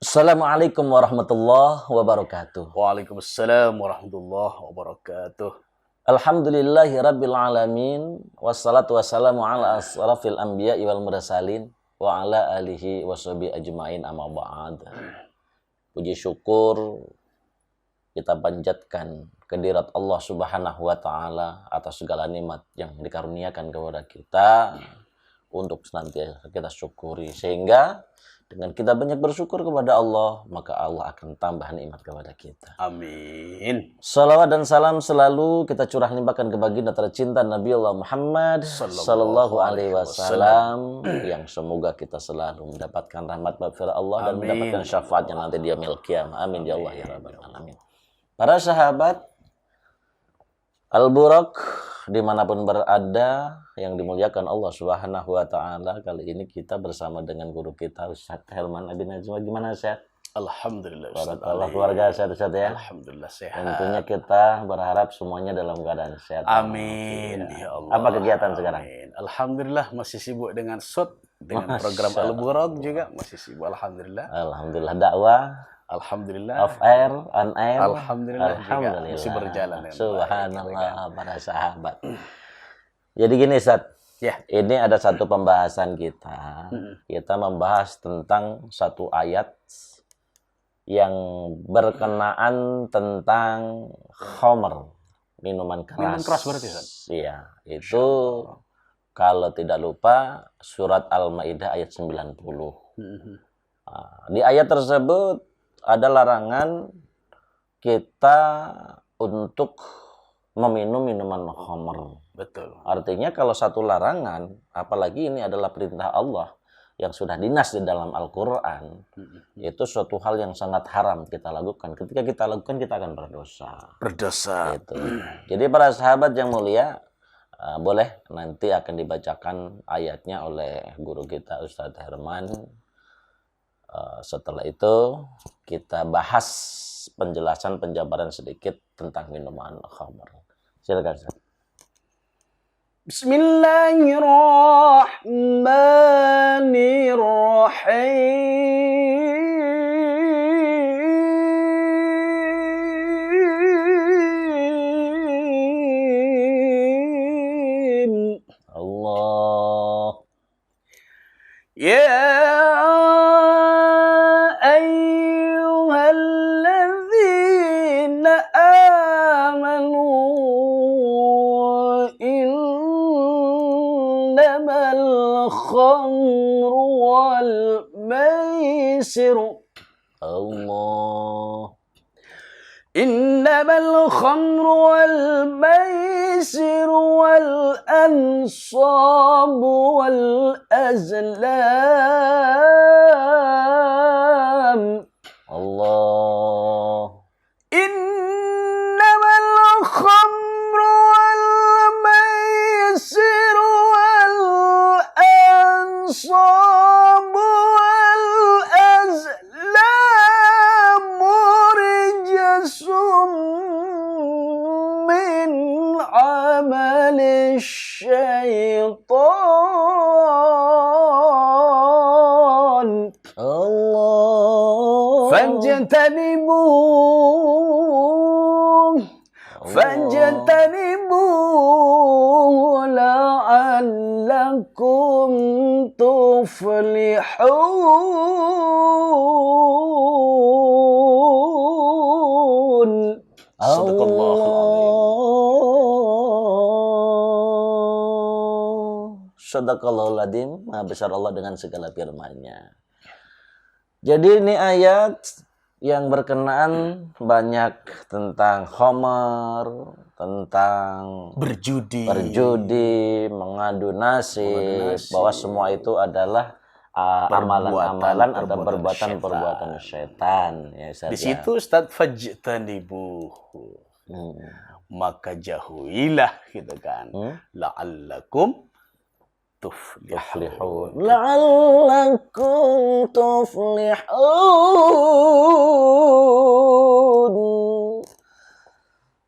Assalamualaikum warahmatullahi wabarakatuh. Waalaikumsalam warahmatullahi wabarakatuh. Alhamdulillahi rabbil alamin. Wassalatu wassalamu ala asrafil anbiya'i wal mursalin wa ala alihi washabihi ajmain, amma ba'd. Puji syukur kita panjatkan kehadirat Allah Subhanahu wa taala atas segala nikmat yang dikaruniakan kepada kita untuk senantiasa kita syukuri, sehingga dengan kita banyak bersyukur kepada Allah, maka Allah akan tambah nikmat kepada kita. Amin. Salawat dan salam selalu kita curah limpahkan ke baginda tercinta Nabi Allah Muhammad sallallahu alaihi wasallam, yang semoga kita selalu mendapatkan rahmat maghfirah Allah dan mendapatkan syafaatnya nanti di yaumil qiyamah. Amin ya Allah ya rabbal alamin. Para sahabat Al-Buraq dimanapun berada yang dimuliakan Allah Subhanahu wa taala, kali ini kita bersama dengan guru kita Ustaz Herman Abi Najwa. Gimana Ustaz? Alhamdulillah Ustaz. Allah keluarga sehat Ustaz ya. Alhamdulillah sehat. Tentunya kita berharap semuanya dalam keadaan sehat. Amin ya Allah. Apa kegiatan sekarang? Amin. Alhamdulillah masih sibuk dengan dengan program Al-Buraq juga masih sibuk. Alhamdulillah. Alhamdulillah dakwah. Alhamdulillah. Off air, on air. Alhamdulillah juga masih berjalan. Subhanallah para sahabat. Jadi gini Ustaz. Ya. Ini ada satu pembahasan kita. Kita membahas tentang satu ayat yang berkenaan tentang khamr, minuman keras. Minuman keras berarti Ustaz? Iya, itu kalau tidak lupa surat Al-Maidah ayat 90. Di ayat tersebut ada larangan kita untuk meminum minuman khamr. Betul. Artinya kalau satu larangan, apalagi ini adalah perintah Allah yang sudah dinas di dalam Al-Quran, itu suatu hal yang sangat haram kita lakukan. Ketika kita lakukan, kita akan berdosa. Berdosa. Gitu. Jadi para sahabat yang mulia, boleh nanti akan dibacakan ayatnya oleh guru kita Ustadz Herman. Setelah itu kita bahas penjelasan penjabaran sedikit tentang minuman khamr. Silakan Ustaz. Bismillahirrahmanirrahim. Allah. Ya ayyuhalladzina amanu innamal khamru wal maisiru Allah. innamal khamru wal maisiru wal ansabu wal azlam Allah. innamal khamru wal maisiru wal ansabu wal azlamu rijsum min amali syaitan Allah. Fajtanibuh la'allakum tuflihun. Sadaqallahul adzim. Maha besar Allah dengan segala firman-Nya. Jadi ini ayat yang berkenaan banyak tentang khamar, tentang berjudi, mengadu nasib, bahwa semua itu adalah amalan-amalan atau perbuatan-perbuatan syaitan. Ya, di situ Ustaz fajtanibuh. Maka jauhilah gitu kan. La'allakum tuflihun. La'allakum tuflihun.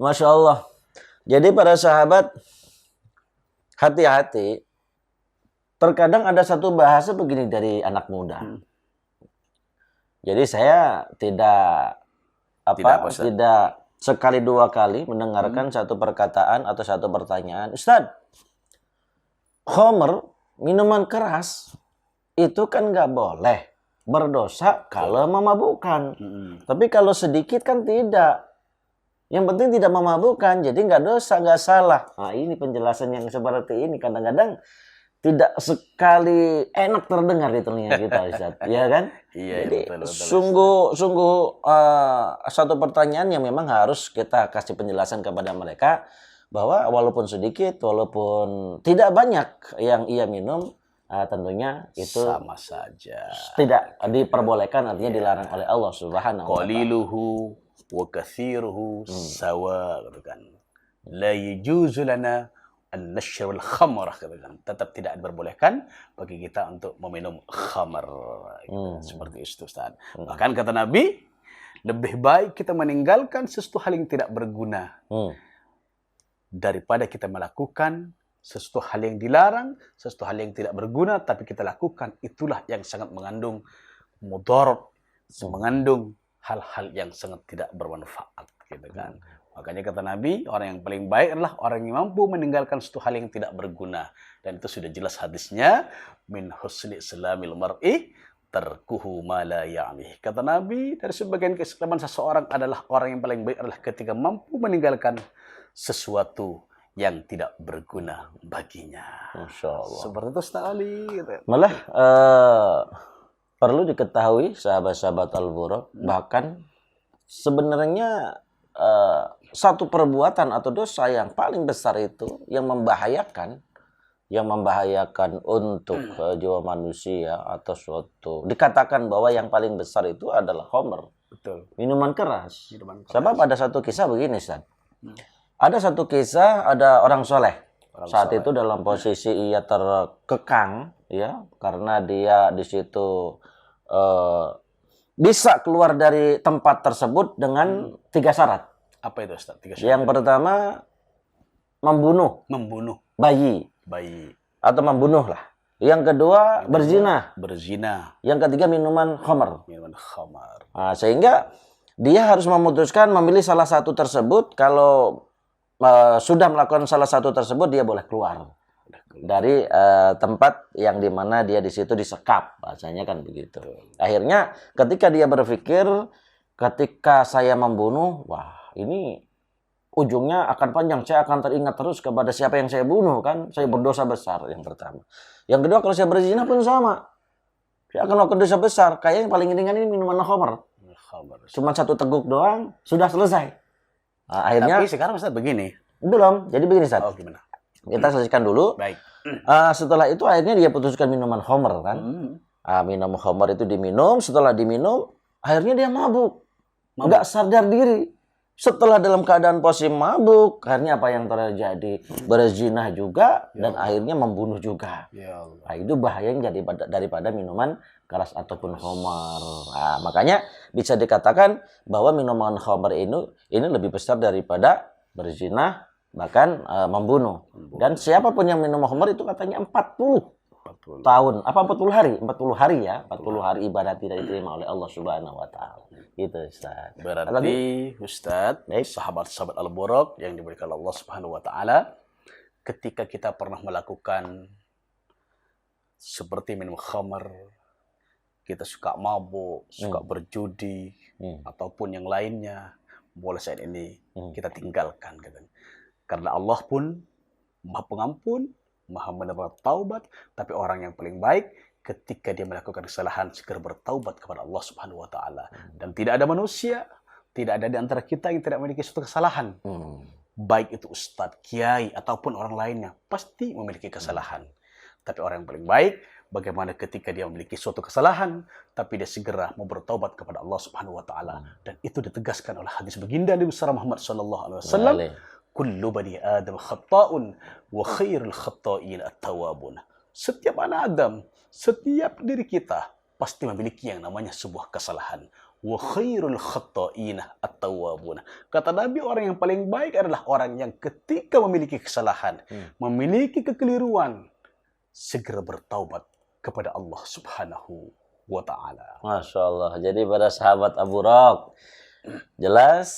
Masya Allah. Jadi para sahabat, hati-hati. Terkadang ada satu bahasa begini dari anak muda. Jadi saya tidak Tidak apa, Ustaz? tidak sekali dua kali mendengarkan satu perkataan atau satu pertanyaan, Ustaz, khamr, minuman keras itu kan nggak boleh, berdosa kalau memabukkan. Tapi kalau sedikit kan tidak. Yang penting tidak memabukkan, jadi nggak dosa, nggak salah. Nah, ini penjelasan yang seperti ini kadang-kadang tidak sekali enak terdengar di telinga kita, Ustaz. Ya kan? Iya, Jadi betul, sungguh satu pertanyaan yang memang harus kita kasih penjelasan kepada mereka bahwa walaupun sedikit, walaupun tidak banyak yang ia minum, tentunya itu sama saja. tidak diperbolehkan, artinya dilarang oleh Allah Subhanahu wa taala. Qaliluhu wa kathiruhu sawa, katakan. La yajuzu lana an nashrabal khamrah, katakan. Tetap tidak diperbolehkan bagi kita untuk meminum khamr. Seperti itu, Ustaz. Bahkan kata Nabi, lebih baik kita meninggalkan sesuatu hal yang tidak berguna daripada kita melakukan sesuatu hal yang dilarang, sesuatu hal yang tidak berguna, tapi kita lakukan. Itulah yang sangat mengandung mudarat, mengandung hal-hal yang sangat tidak bermanfaat, gitu kan. Makanya kata Nabi, orang yang paling baik adalah orang yang mampu meninggalkan sesuatu hal yang tidak berguna. Dan itu sudah jelas hadisnya, min husni islamil mar'i tarkuhu ma la ya'nih. Kata Nabi, dari sebagian keislaman seseorang adalah orang yang paling baik adalah ketika mampu meninggalkan sesuatu yang tidak berguna baginya. Masya Allah. Seperti itu, Ustaz Ali. Gitu. Malah perlu diketahui sahabat-sahabat Al-Buraq, bahkan sebenarnya satu perbuatan atau dosa yang paling besar itu yang membahayakan untuk jiwa manusia atau suatu, dikatakan bahwa yang paling besar itu adalah khamr, Betul. minuman keras. Minuman keras. Sebab ada satu kisah begini, Ustaz. Ada satu kisah, ada orang soleh. Saat itu dalam posisi ia terkekang, ya, karena dia di situ bisa keluar dari tempat tersebut dengan 3 syarat. Apa itu, Ustaz? 3 syarat. Yang pertama, membunuh bayi atau membunuh lah. Yang kedua, berzina. Yang ketiga, minuman khamr. Nah, sehingga dia harus memutuskan memilih salah satu tersebut. Kalau sudah melakukan salah satu tersebut, dia boleh keluar dari tempat yang dimana dia di situ disekap, bahasanya kan begitu. Akhirnya ketika dia berpikir, ketika saya membunuh, wah ini ujungnya akan panjang, saya akan teringat terus kepada siapa yang saya bunuh, kan saya berdosa besar, yang pertama. Yang kedua, kalau saya berzina pun sama, saya akan melakukan dosa besar. Kayak yang paling ringan ini minuman khamr, cuma 1 teguk doang sudah selesai. Nah, akhirnya tapi sekarang Ustaz begini. Belum, jadi begini, Ustaz. Oh, gimana? Kita selesaikan dulu. Baik. Setelah itu akhirnya dia putuskan minuman khamr, kan. Minum khamr itu diminum, setelah diminum akhirnya dia mabuk. Nggak sadar diri. Setelah dalam keadaan posisi mabuk, akhirnya apa yang terjadi? Berzina juga dan akhirnya membunuh juga. Ya Allah. Nah, itu bahayanya daripada minuman keras ataupun khamr. Nah, makanya bisa dikatakan bahwa minuman khamr ini lebih besar daripada berzina, bahkan membunuh. Dan siapapun yang minum khamr itu katanya 40 tahun, apa 40 hari? 40 hari ya, 40 hari ibadah tidak diterima oleh Allah Subhanahu wa taala. Gitu, Ustaz. Berarti Ustaz, sahabat-sahabat Al-Buraq yang diberikan Allah Subhanahu wa taala, ketika kita pernah melakukan seperti minum khamr, kita suka mabuk, suka berjudi, ataupun yang lainnya, boleh saat ini kita tinggalkan. Karena Allah pun Maha Pengampun, Maha menerima taubat, tapi orang yang paling baik ketika dia melakukan kesalahan segera bertaubat kepada Allah Subhanahu wa taala. Dan tidak ada manusia, tidak ada di antara kita yang tidak memiliki suatu kesalahan. Baik itu ustadz, kiai ataupun orang lainnya, pasti memiliki kesalahan. Tapi orang yang paling baik bagaimana ketika dia memiliki suatu kesalahan tapi dia segera mau bertaubat kepada Allah Subhanahu wa taala. Dan itu ditegaskan oleh hadis baginda Nabi Muhammad sallallahu alaihi wasallam, kullu bani adam khata'un wa khairul khata'in at-tawwabun. Setiap anak Adam, setiap diri kita pasti memiliki yang namanya sebuah kesalahan. Wa khairul khata'in at-tawwabun. Kata Nabi, orang yang paling baik adalah orang yang ketika memiliki kesalahan, memiliki kekeliruan, segera bertaubat kepada Allah Subhanahu wa ta'ala. Masya Allah. Jadi pada sahabat Abu Rok, jelas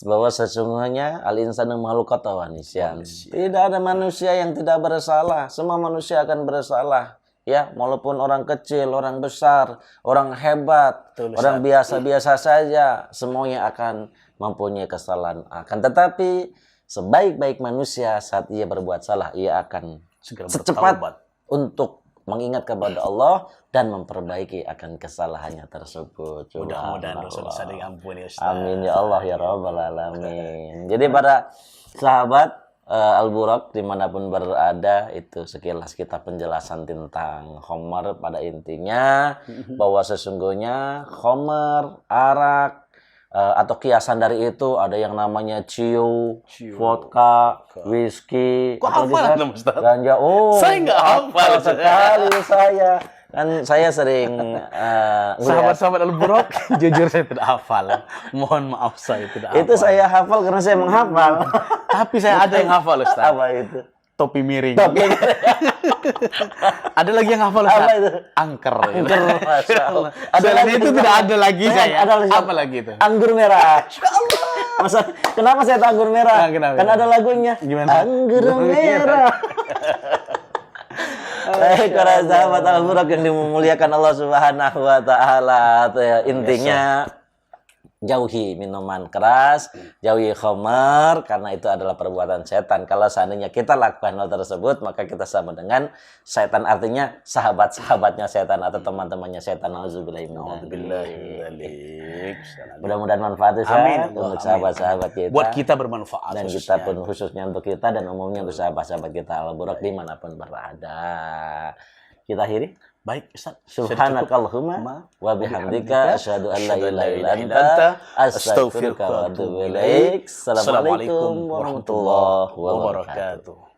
bahwa sesungguhnya al-insanu makhluk nisyan. Tidak ada manusia yang tidak bersalah. Semua manusia akan bersalah. Ya, walaupun orang kecil, orang besar, orang hebat, orang biasa-biasa saja, semuanya akan mempunyai kesalahan. Akan tetapi sebaik-baik manusia saat ia berbuat salah, ia akan secepat untuk mengingat kepada Allah dan memperbaiki akan kesalahannya tersebut. Mudah-mudahan dosa-dosa diampuni, Ustaz. Amin ya Allah ya Rabbal Alamin. Jadi para sahabat Al-Buraq dimanapun berada, itu sekilas kita penjelasan tentang khamar. Pada intinya bahwa sesungguhnya khamar, arak, atau kiasan dari itu ada yang namanya ciu, vodka, whisky, kok hafal Ustaz? ganja. Oh, saya nggak hafal sekali saya. Kan saya sering sahabat-sahabat Al-Buraq, jujur saya tidak hafal. Mohon maaf saya tidak hafal. Itu saya hafal karena saya menghafal. Tapi saya ada yang hafal, Ustaz. Apa itu? Topi miring. Topi. Ada lagi yang hafal, Ustaz. Apa itu? Angker. Angker, Masya Allah. Ada lagi itu tidak ada lagi saya. Ada lagi. Apa lagi itu? Anggur merah. Masa, kenapa saya tahu anggur merah? Kenapa? Kan ada lagunya. Gimana? Anggur merah. Baik, para sahabat Al-Buraq yang dimuliakan Allah Subhanahu wa taala. Intinya jauhi minuman keras, jauhi khamar, karena itu adalah perbuatan setan. Kalau seandainya kita lakukan hal tersebut, maka kita sama dengan setan, artinya sahabat-sahabatnya setan atau teman-temannya setan. Nauzubillahi min dzalik. Mudah-mudahan manfaat ya untuk sahabat-sahabat kita. Buat kita bermanfaat. Dan kita pun khususnya untuk kita dan umumnya untuk sahabat-sahabat kita Al-Buraq dimanapun berada. Kita akhiri. Baik, Ustaz. Subhanakallahumma wa bihamdika asyhadu an la ilaha illa anta astaghfiruka wa atubu ilaik. Assalamualaikum warahmatullahi wabarakatuh.